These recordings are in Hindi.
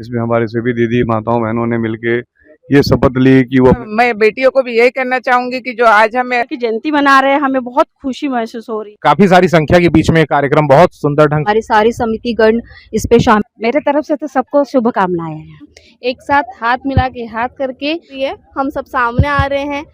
इसमें हमारी सभी दीदी माताओं बहनों ने मिलके ये शपथ ली कि वो मैं बेटियों को भी यही कहना चाहूंगी कि जो आज हमें की जयंती मना रहे हैं, हमें बहुत खुशी महसूस हो रही है। काफी सारी संख्या के बीच में कार्यक्रम बहुत सुंदर ढंग हमारी सारी समिति गण इस पे शामिल। मेरे तरफ से तो सबको शुभकामनाएं हैं। एक साथ हाथ मिला के हाथ करके ये हम सब सामने आ रहे हैं।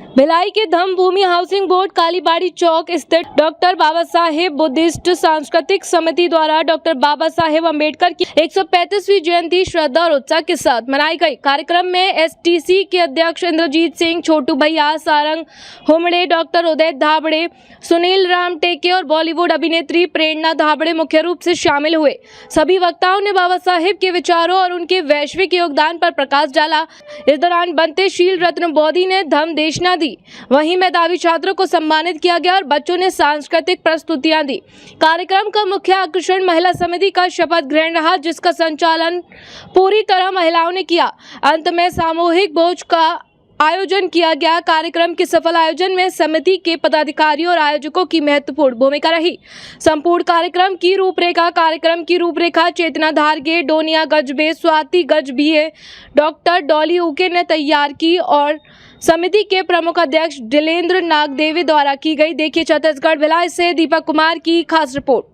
भिलाई के धम्मभूमि हाउसिंग बोर्ड कालीबाड़ी चौक स्थित डॉक्टर बाबा साहेब बुद्धिस्ट सांस्कृतिक समिति द्वारा डॉक्टर बाबा साहेब अम्बेडकर की 135वीं जयंती श्रद्धा और उत्साह के साथ मनाई गई। कार्यक्रम में एसटीसी के अध्यक्ष इंद्रजीत सिंह, छोटू भैया, सारंग हुमड़े, डॉक्टर उदय धाबड़े, सुनील राम टेके और बॉलीवुड अभिनेत्री प्रेरणा धाबड़े मुख्य रूप से शामिल हुए। सभी वक्ताओं ने बाबा साहेब के विचारों और उनके वैश्विक योगदान पर प्रकाश डाला। इस दौरान बनते शील रत्न बोधी ने धम्म देशना दी। वहीं मेधावी छात्रों को सम्मानित किया गया और बच्चों ने सांस्कृतिक प्रस्तुतियां दी। कार्यक्रम का मुख्य आकर्षण महिला समिति का शपथ ग्रहण रहा, जिसका संचालन पूरी तरह महिलाओं ने किया। अंत में सामूहिक भोज का आयोजन किया गया। कार्यक्रम के सफल आयोजन में समिति के पदाधिकारियों और आयोजकों की महत्वपूर्ण भूमिका रही। संपूर्ण कार्यक्रम की रूपरेखा चेतना धारगे, डोनिया गजबे, स्वाति गजबीए, डॉक्टर डॉली उके ने तैयार की और समिति के प्रमुख अध्यक्ष दिलेंद्र नागदेवी द्वारा की गई। देखिए छत्तीसगढ़ भिलाई से दीपक कुमार की खास रिपोर्ट।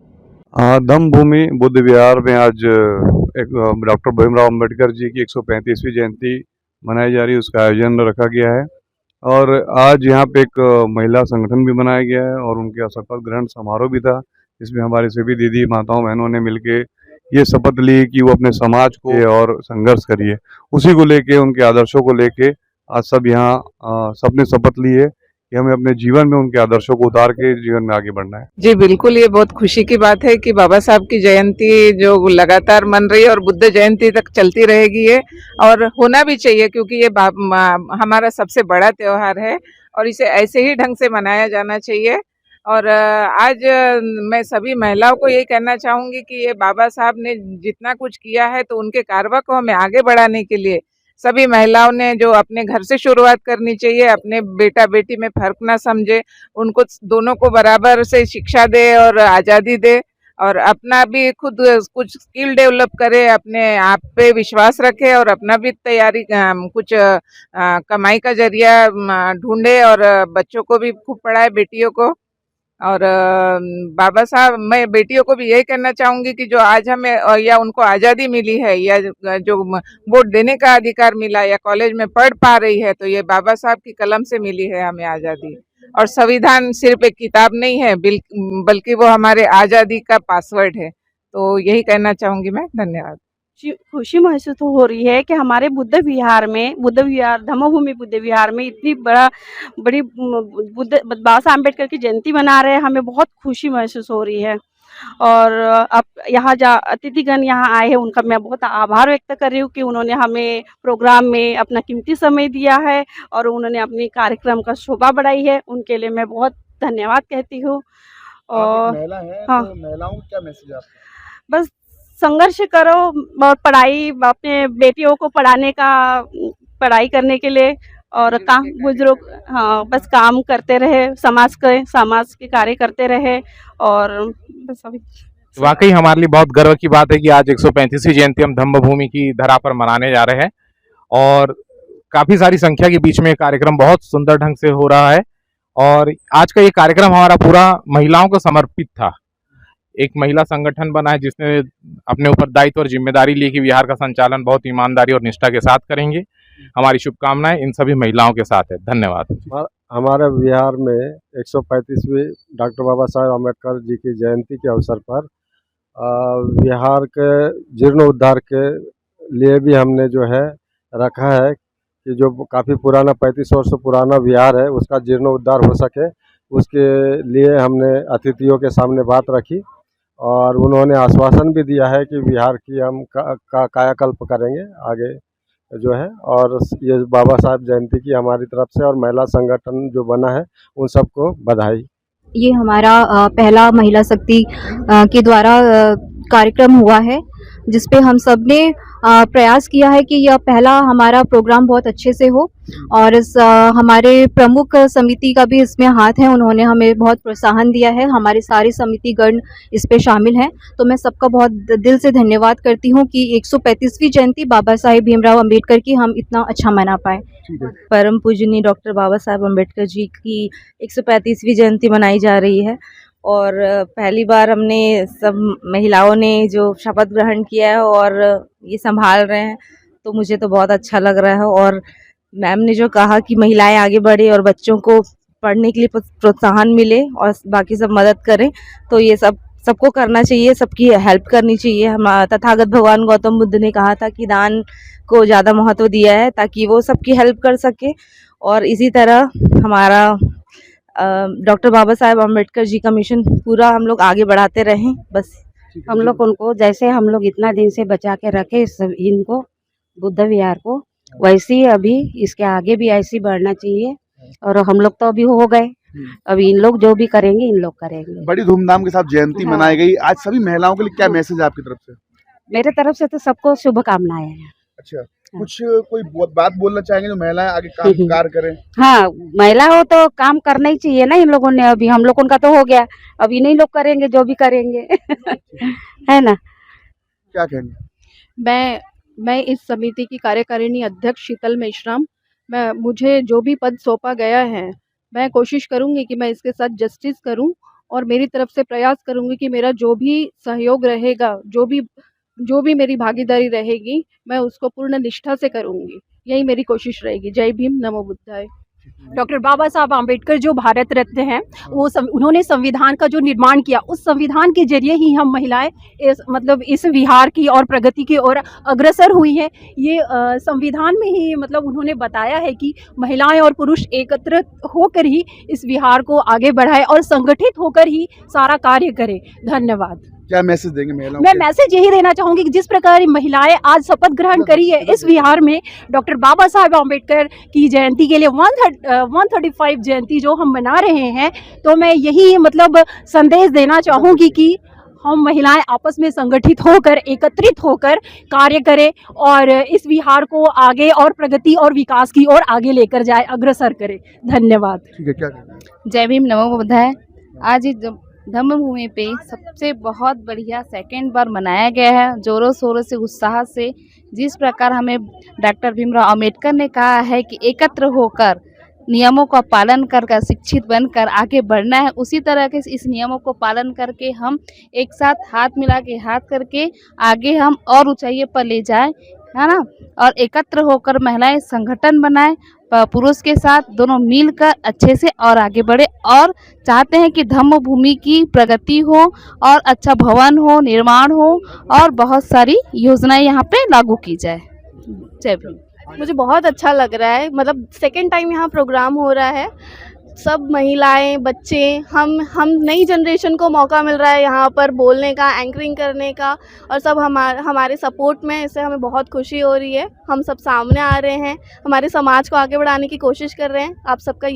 धम्मभूमि बुद्ध विहार में आज एक डॉक्टर भीमराव अम्बेडकर जी की 135वीं जयंती मनाई जा रही है, उसका आयोजन रखा गया है। और आज यहाँ पे एक महिला संगठन भी बनाया गया है और उनके शपथ ग्रहण समारोह भी था, जिसमें हमारी सभी दीदी माताओं बहनों ने मिलके ये शपथ ली कि वो अपने समाज को और संघर्ष करिए। उसी को लेके, उनके आदर्शों को लेके आज सब यहाँ सबने शपथ ली है कि हमें अपने जीवन में उनके आदर्शों को उतार के जीवन में आगे बढ़ना है। जी बिल्कुल, ये बहुत खुशी की बात है कि बाबा साहब की जयंती जो लगातार मन रही है और बुद्ध जयंती तक चलती रहेगी है, और होना भी चाहिए क्योंकि ये हमारा सबसे बड़ा त्योहार है और इसे ऐसे ही ढंग से मनाया जाना चाहिए। और आज मैं सभी महिलाओं को ये कहना चाहूँगी कि ये बाबा साहब ने जितना कुछ किया है तो उनके कारवा को हमें आगे बढ़ाने के लिए सभी महिलाओं ने जो अपने घर से शुरुआत करनी चाहिए। अपने बेटा बेटी में फर्क ना समझे, उनको दोनों को बराबर से शिक्षा दे और आज़ादी दे और अपना भी खुद कुछ स्किल डेवलप करे, अपने आप पे विश्वास रखे और अपना भी तैयारी कुछ कमाई का जरिया ढूंढे और बच्चों को भी खूब पढ़ाए, बेटियों को। और बाबा साहब, मैं बेटियों को भी यही कहना चाहूँगी कि जो आज हमें या उनको आज़ादी मिली है या जो वोट देने का अधिकार मिला या कॉलेज में पढ़ पा रही है, तो ये बाबा साहब की कलम से मिली है हमें आज़ादी। और संविधान सिर्फ एक किताब नहीं है, बल्कि वो हमारे आज़ादी का पासवर्ड है। तो यही कहना चाहूँगी मैं। धन्यवाद। खुशी महसूस हो रही है कि हमारे धम्मभूमि बुद्ध विहार में इतनी बड़ी बाबा साहब अम्बेडकर की जयंती मना रहे हैं, हमें बहुत खुशी महसूस हो रही है। और अब यहाँ अतिथिगण यहाँ आए हैं, उनका मैं बहुत आभार व्यक्त कर रही हूँ कि उन्होंने हमें प्रोग्राम में अपना कीमती समय दिया है और उन्होंने अपनी कार्यक्रम का शोभा बढ़ाई है। उनके लिए मैं बहुत धन्यवाद कहती हूँ। और महिला है, हाँ, तो महिलाओं को क्या मैसेज आपका? बस संघर्ष करो और पढ़ाई, अपने बेटियों को पढ़ाई करने के लिए और काम बुजुर्ग, हाँ, बस काम करते रहे, समाज के कार्य करते रहे। और बस अभी वाकई हमारे लिए बहुत गर्व की बात है कि आज 135वीं जयंती हम धम्मभूमि की धरा पर मनाने जा रहे हैं और काफी सारी संख्या के बीच में कार्यक्रम बहुत सुंदर ढंग से हो रहा है। और आज का ये कार्यक्रम हमारा पूरा महिलाओं को समर्पित था। एक महिला संगठन बना है जिसने अपने ऊपर दायित्व और जिम्मेदारी ली कि विहार का संचालन बहुत ईमानदारी और निष्ठा के साथ करेंगे। हमारी शुभकामनाएं इन सभी महिलाओं के साथ है। धन्यवाद। हमारे बिहार में 135वीं डॉक्टर बाबा साहेब अम्बेडकर जी की जयंती के अवसर पर बिहार के जीर्णोद्धार के लिए भी हमने जो है रखा है कि जो काफ़ी पुराना 35 वर्ष पुराना बिहार है उसका जीर्णोद्धार हो सके, उसके लिए हमने अतिथियों के सामने बात रखी और उन्होंने आश्वासन भी दिया है कि बिहार की हम कायाकल्प करेंगे आगे जो है। और ये बाबा साहब जयंती की हमारी तरफ से और महिला संगठन जो बना है उन सबको बधाई। ये हमारा पहला महिला शक्ति के द्वारा कार्यक्रम हुआ है जिस पे हम सब ने प्रयास किया है कि यह पहला हमारा प्रोग्राम बहुत अच्छे से हो। और इस हमारे प्रमुख समिति का भी इसमें हाथ है, उन्होंने हमें बहुत प्रोत्साहन दिया है, हमारे सारे समितिगण इस पे शामिल हैं। तो मैं सबका बहुत दिल से धन्यवाद करती हूँ कि 135वीं जयंती बाबा साहेब भीमराव अम्बेडकर की हम इतना अच्छा मना पाए। परम पूजनीय डॉक्टर बाबा साहेब अम्बेडकर जी की 135वीं जयंती मनाई जा रही है और पहली बार हमने सब महिलाओं ने जो शपथ ग्रहण किया है और ये संभाल रहे हैं, तो मुझे तो बहुत अच्छा लग रहा है। और मैम ने जो कहा कि महिलाएं आगे बढ़े और बच्चों को पढ़ने के लिए प्रोत्साहन मिले और बाकी सब मदद करें, तो ये सबको करना चाहिए, सबकी हेल्प करनी चाहिए। हम तथागत भगवान गौतम बुद्ध ने कहा था कि दान को ज़्यादा महत्व दिया है ताकि वो सबकी हेल्प कर सके। और इसी तरह हमारा डॉक्टर बाबा साहेब अम्बेडकर जी का मिशन पूरा हम लोग आगे बढ़ाते रहें। बस हम लोग उनको जैसे हम लोग इतना दिन से बचा के रखे इनको बुद्ध विहार को, वैसे ही अभी इसके आगे भी ऐसे ही बढ़ना चाहिए। और हम लोग तो अभी हो गए, अभी इन लोग जो भी करेंगे इन लोग करेंगे। बड़ी धूमधाम के साथ जयंती मनाई गई। आज सभी महिलाओं के लिए क्या मैसेज है आपकी तरफ से? मेरे तरफ से तो सबको शुभकामनाएं हैं। अच्छा, कुछ कोई बात बोलना चाहेंगे जो महिलाएं आगे काम कार्य करें? हाँ, महिला हो तो काम करना ही चाहिए ना इन लोगों ने। अभी हम लोगों का तो हो गया, अब इन्हीं लोग करेंगे जो भी करेंगे है ना। क्या कहेंगे? मैं इस समिति की कार्यकारिणी अध्यक्ष शीतल मेश्राम, मुझे जो भी पद सौंपा गया है, मैं कोशिश करूंगी कि मैं इसके साथ जस्टिस करूं और मेरी तरफ से प्रयास करूंगी कि मेरा जो भी सहयोग रहेगा, जो भी मेरी भागीदारी रहेगी, मैं उसको पूर्ण निष्ठा से करूंगी। यही मेरी कोशिश रहेगी। जय भीम, नमो बुद्धाय। डॉक्टर बाबा साहब आम्बेडकर जो भारत रत्न हैं, वो उन्होंने संविधान का जो निर्माण किया, उस संविधान के जरिए ही हम महिलाएं इस विहार की और प्रगति की ओर अग्रसर हुई हैं। ये संविधान में ही उन्होंने बताया है कि महिलाएं और पुरुष एकत्र होकर ही इस विहार को आगे बढ़ाए और संगठित होकर ही सारा कार्य करें। धन्यवाद। क्या मैसेज देंगे महिलाओं? मैं मैसेज यही देना चाहूंगी कि जिस प्रकार महिलाएं आज शपथ ग्रहण करी है इस विहार में, डॉक्टर बाबा साहेब आम्बेडकर की जयंती के लिए 135 जयंती जो हम मना रहे हैं, तो मैं यही संदेश देना चाहूंगी कि हम महिलाएं आपस में संगठित होकर, एकत्रित होकर कार्य करें और इस विहार को आगे और प्रगति और विकास की ओर आगे लेकर जाए, अग्रसर करें। धन्यवाद। ठीक है, क्या कहेंगे? जय भीम, नमो बुद्धाय। आज इस धम्म भूमि पे सबसे बहुत बढ़िया सेकेंड बार मनाया गया है, जोरों शोरों से, उत्साह से। जिस प्रकार हमें डॉक्टर भीमराव अम्बेडकर ने कहा है कि एकत्र होकर नियमों का पालन कर शिक्षित बनकर आगे बढ़ना है, उसी तरह के इस नियमों को पालन करके हम एक साथ हाथ मिला के हाथ करके आगे हम और ऊंचाइयों पर ले जाएं, है ना। और एकत्र होकर महिलाएं संगठन बनाएं, पुरुष के साथ दोनों मिलकर अच्छे से और आगे बढ़े। और चाहते हैं कि धम्म भूमि की प्रगति हो और अच्छा भवन हो, निर्माण हो और बहुत सारी योजनाएं यहाँ पे लागू की जाए। जय भीम। मुझे बहुत अच्छा लग रहा है, सेकेंड टाइम यहाँ प्रोग्राम हो रहा है। सब महिलाएं, बच्चे, हम नई जनरेशन को मौका मिल रहा है यहाँ पर बोलने का, एंकरिंग करने का, और सब हमारे सपोर्ट में। इससे हमें बहुत खुशी हो रही है। हम सब सामने आ रहे हैं, हमारे समाज को आगे बढ़ाने की कोशिश कर रहे हैं। आप सबका